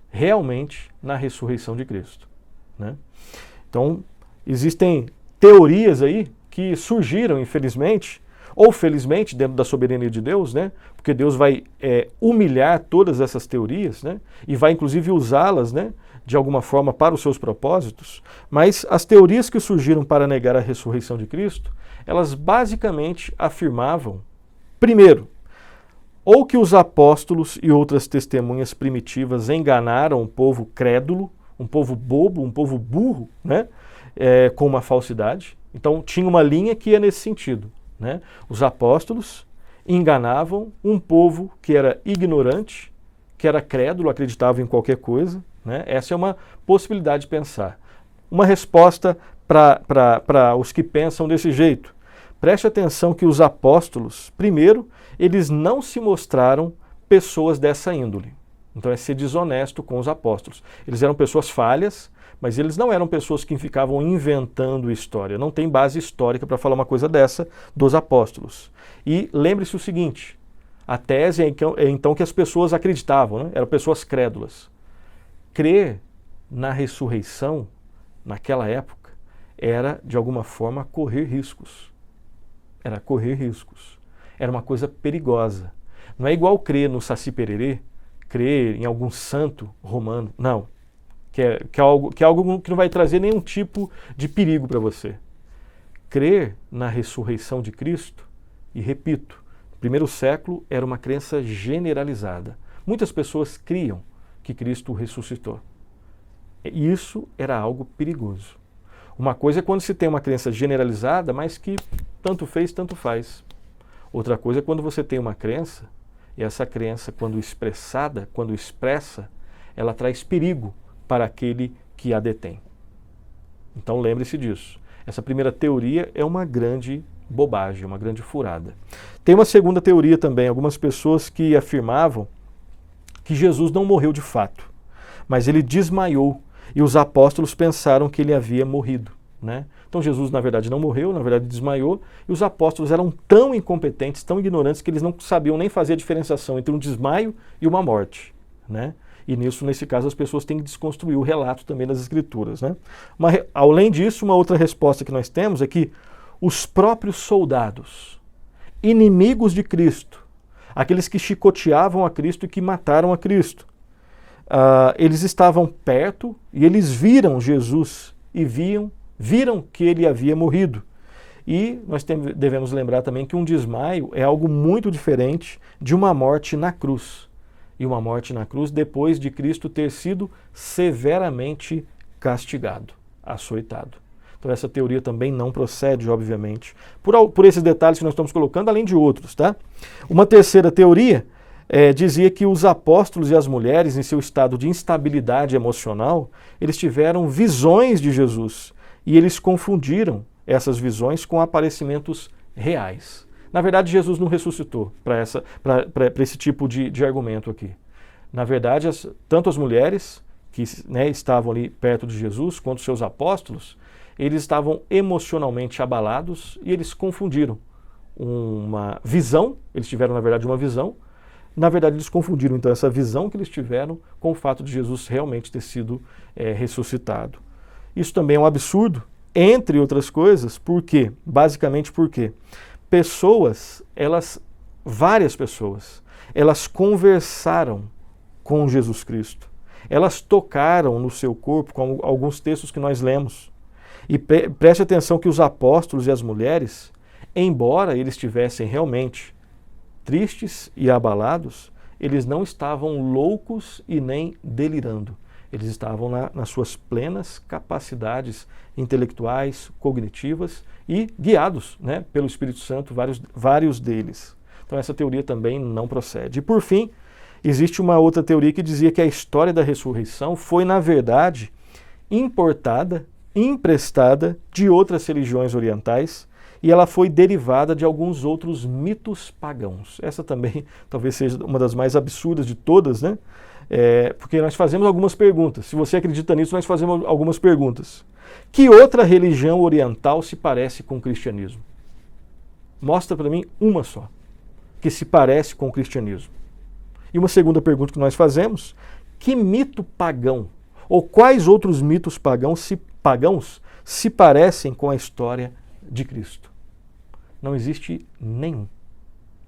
A: realmente na ressurreição de Cristo, né? Então, existem teorias aí que surgiram, infelizmente, ou felizmente, dentro da soberania de Deus, né? Porque Deus vai humilhar todas essas teorias, né? E vai inclusive usá-las, né, de alguma forma para os seus propósitos. Mas as teorias que surgiram para negar a ressurreição de Cristo, elas basicamente afirmavam, primeiro, ou que os apóstolos e outras testemunhas primitivas enganaram um povo crédulo, um povo bobo, um povo burro, né, com uma falsidade. Então tinha uma linha que ia nesse sentido, né? Os apóstolos enganavam um povo que era ignorante, que era crédulo, acreditava em qualquer coisa, né? Essa é uma possibilidade de pensar. Uma resposta para os que pensam desse jeito. Preste atenção que os apóstolos, primeiro, eles não se mostraram pessoas dessa índole. Então é ser desonesto com os apóstolos. Eles eram pessoas falhas, mas eles não eram pessoas que ficavam inventando história. Não tem base histórica para falar uma coisa dessa dos apóstolos. E lembre-se o seguinte, a tese é então que as pessoas acreditavam, né? Eram pessoas crédulas. Crer na ressurreição, naquela época, era, de alguma forma, correr riscos. Era correr riscos. Era uma coisa perigosa. Não é igual crer no Saci Pererê, crer em algum santo romano. Não. Que é algo que não vai trazer nenhum tipo de perigo para você. Crer na ressurreição de Cristo, e repito, no primeiro século era uma crença generalizada. Muitas pessoas criam que Cristo ressuscitou. E isso era algo perigoso. Uma coisa é quando se tem uma crença generalizada, mas que tanto fez, tanto faz. Outra coisa é quando você tem uma crença, e essa crença, quando expressada, quando expressa, ela traz perigo para aquele que a detém. Então lembre-se disso. Essa primeira teoria é uma grande bobagem, uma grande furada. Tem uma segunda teoria também, algumas pessoas que afirmavam que Jesus não morreu de fato, mas ele desmaiou e os apóstolos pensaram que ele havia morrido, né? Então Jesus na verdade não morreu, na verdade desmaiou, e os apóstolos eram tão incompetentes, tão ignorantes que eles não sabiam nem fazer a diferenciação entre um desmaio e uma morte, né? E nesse caso, as pessoas têm que desconstruir o relato também das Escrituras, né? Além disso, uma outra resposta que nós temos é que os próprios soldados, inimigos de Cristo, aqueles que chicoteavam a Cristo e que mataram a Cristo, eles estavam perto e eles viram Jesus e viram que ele havia morrido. E nós devemos lembrar também que um desmaio é algo muito diferente de uma morte na cruz. E uma morte na cruz depois de Cristo ter sido severamente castigado, açoitado. Então essa teoria também não procede, obviamente, por esses detalhes que nós estamos colocando, além de outros, tá? Uma terceira teoria dizia que os apóstolos e as mulheres, em seu estado de instabilidade emocional, eles tiveram visões de Jesus e eles confundiram essas visões com aparecimentos reais. Na verdade, Jesus não ressuscitou para esse tipo de argumento aqui. Na verdade, tanto as mulheres que, né, estavam ali perto de Jesus, quanto os seus apóstolos, eles estavam emocionalmente abalados e eles confundiram uma visão, eles tiveram, na verdade, uma visão. Na verdade, eles confundiram, então, essa visão que eles tiveram com o fato de Jesus realmente ter sido ressuscitado. Isso também é um absurdo, entre outras coisas, por quê? Basicamente por quê? Várias pessoas, elas conversaram com Jesus Cristo. Elas tocaram no seu corpo, com alguns textos que nós lemos. E preste atenção que os apóstolos e as mulheres, embora eles estivessem realmente tristes e abalados, eles não estavam loucos e nem delirando. Eles estavam nas suas plenas capacidades intelectuais, cognitivas e guiados, né, pelo Espírito Santo, vários deles. Então essa teoria também não procede. E por fim, existe uma outra teoria que dizia que a história da ressurreição foi, na verdade, importada, emprestada de outras religiões orientais e ela foi derivada de alguns outros mitos pagãos. Essa também talvez seja uma das mais absurdas de todas, né? porque nós fazemos algumas perguntas. Se você acredita nisso, nós fazemos algumas perguntas. Que outra religião oriental se parece com o cristianismo? Mostra para mim uma só, que se parece com o cristianismo. E uma segunda pergunta que nós fazemos: que mito pagão, ou quais outros mitos pagãos se parecem com a história de Cristo? Não existe nenhum.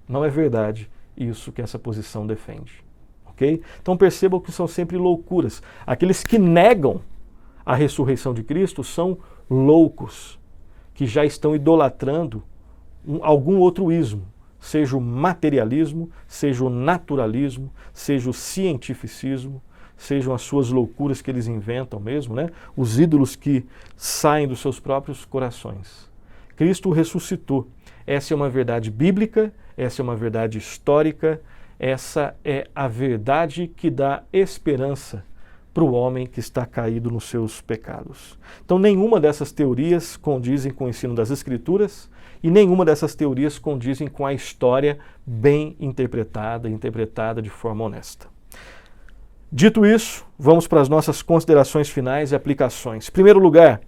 A: Não é verdade isso que essa posição defende. Okay? Então percebam que são sempre loucuras. Aqueles que negam a ressurreição de Cristo são loucos, que já estão idolatrando algum outro ismo, seja o materialismo, seja o naturalismo, seja o cientificismo, sejam as suas loucuras que eles inventam mesmo, né? Os ídolos que saem dos seus próprios corações. Cristo ressuscitou. Essa é uma verdade bíblica, essa é uma verdade histórica, essa é a verdade que dá esperança para o homem que está caído nos seus pecados. Então, nenhuma dessas teorias condizem com o ensino das Escrituras e nenhuma dessas teorias condizem com a história bem interpretada de forma honesta. Dito isso, vamos para as nossas considerações finais e aplicações. Em primeiro lugar,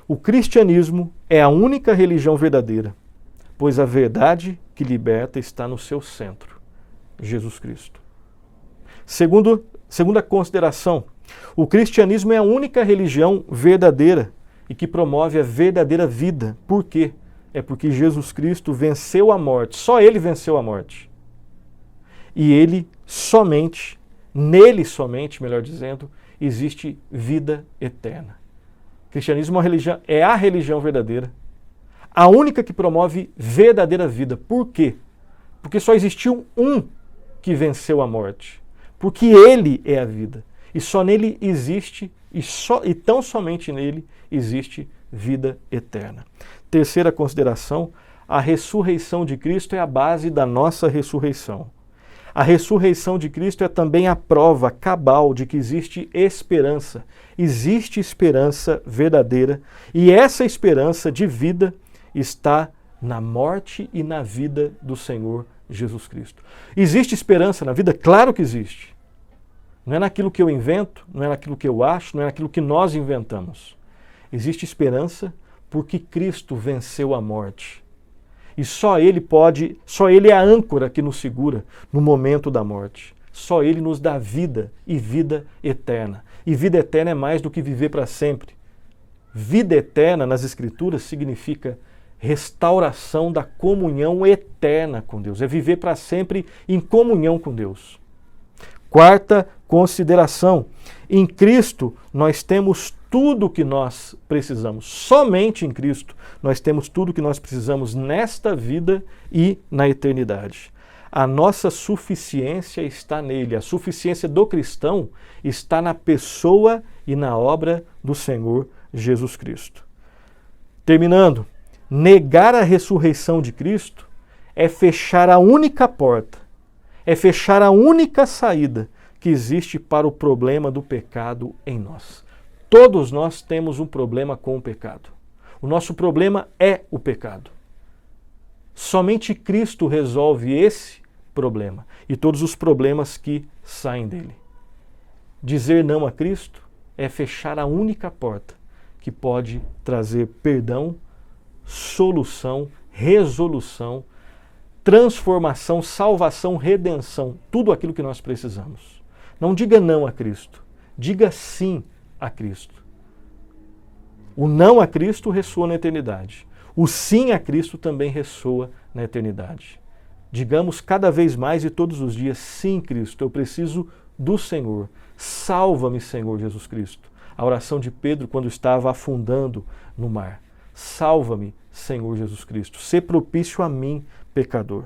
A: o cristianismo é a única religião verdadeira, pois a verdade que liberta está no seu centro, Jesus Cristo. Segunda consideração, o cristianismo é a única religião verdadeira e que promove a verdadeira vida. Por quê? É porque Jesus Cristo venceu a morte, só Ele venceu a morte. E nele somente, melhor dizendo, existe vida eterna. O cristianismo é a religião verdadeira, a única que promove verdadeira vida. Por quê? Porque só existiu um que venceu a morte. Porque Ele é a vida. E só nele existe, e tão somente nele, existe vida eterna. Terceira consideração, a ressurreição de Cristo é a base da nossa ressurreição. A ressurreição de Cristo é também a prova cabal de que existe esperança. Existe esperança verdadeira, e essa esperança de vida está na morte e na vida do Senhor Jesus Cristo. Existe esperança na vida? Claro que existe. Não é naquilo que eu invento, não é naquilo que eu acho, não é naquilo que nós inventamos. Existe esperança porque Cristo venceu a morte. E só Ele é a âncora que nos segura no momento da morte. Só Ele nos dá vida e vida eterna. E vida eterna é mais do que viver para sempre. Vida eterna nas Escrituras significa restauração da comunhão eterna com Deus. É viver para sempre em comunhão com Deus. Quarta consideração, em Cristo nós temos tudo o que nós precisamos. Somente em Cristo nós temos tudo o que nós precisamos nesta vida e na eternidade. A nossa suficiência está nele. A suficiência do cristão está na pessoa e na obra do Senhor Jesus Cristo. Terminando, negar a ressurreição de Cristo é fechar a única porta, é fechar a única saída que existe para o problema do pecado em nós. Todos nós temos um problema com o pecado. O nosso problema é o pecado. Somente Cristo resolve esse problema e todos os problemas que saem dele. Dizer não a Cristo é fechar a única porta que pode trazer perdão, solução, resolução, transformação, salvação, redenção, tudo aquilo que nós precisamos. Não diga não a Cristo, diga sim a Cristo. O não a Cristo ressoa na eternidade. O sim a Cristo também ressoa na eternidade. Digamos cada vez mais e todos os dias, sim, Cristo, eu preciso do Senhor. Salva-me, Senhor Jesus Cristo. A oração de Pedro quando estava afundando no mar. Salva-me, Senhor Jesus Cristo. Sê propício a mim, pecador.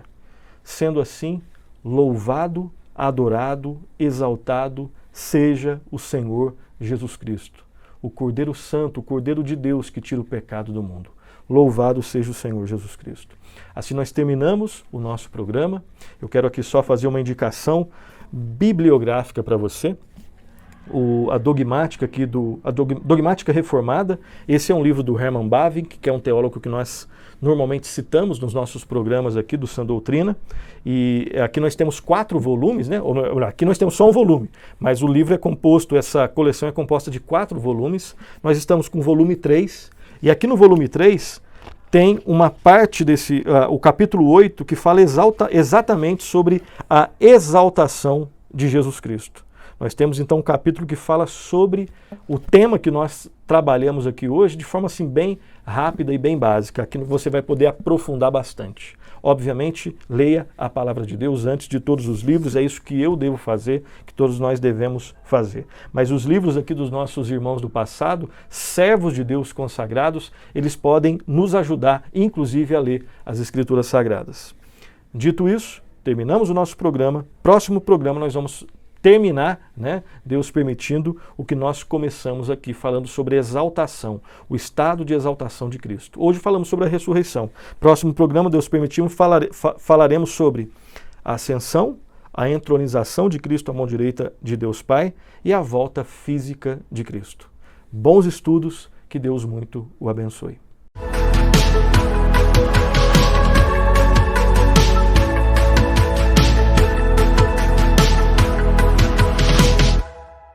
A: Sendo assim, louvado, adorado, exaltado seja o Senhor Jesus Cristo, o Cordeiro Santo, o Cordeiro de Deus que tira o pecado do mundo. Louvado seja o Senhor Jesus Cristo. Assim nós terminamos o nosso programa. Eu quero aqui só fazer uma indicação bibliográfica para você. a dogmática aqui Dogmática Reformada. Esse é um livro do Herman Bavinck, que é um teólogo que nós normalmente citamos nos nossos programas aqui do Sã Doutrina. E aqui nós temos 4 volumes, né? Aqui nós temos só um volume, mas o livro é composto, essa coleção é composta de 4 volumes. Nós estamos com o volume 3, e aqui no volume 3 tem uma parte desse, o capítulo 8, que fala exatamente sobre a exaltação de Jesus Cristo. Nós temos então um capítulo que fala sobre o tema que nós trabalhamos aqui hoje de forma assim bem rápida e bem básica. Aqui você vai poder aprofundar bastante. Obviamente, leia a palavra de Deus antes de todos os livros, é isso que eu devo fazer, que todos nós devemos fazer. Mas os livros aqui dos nossos irmãos do passado, servos de Deus consagrados, eles podem nos ajudar, inclusive, a ler as Escrituras Sagradas. Dito isso, terminamos o nosso programa. Próximo programa nós vamos terminar, né, Deus permitindo, o que nós começamos aqui, falando sobre exaltação, o estado de exaltação de Cristo. Hoje falamos sobre a ressurreição. Próximo programa, Deus permitindo, falaremos sobre a ascensão, a entronização de Cristo à mão direita de Deus Pai e a volta física de Cristo. Bons estudos, que Deus muito o abençoe.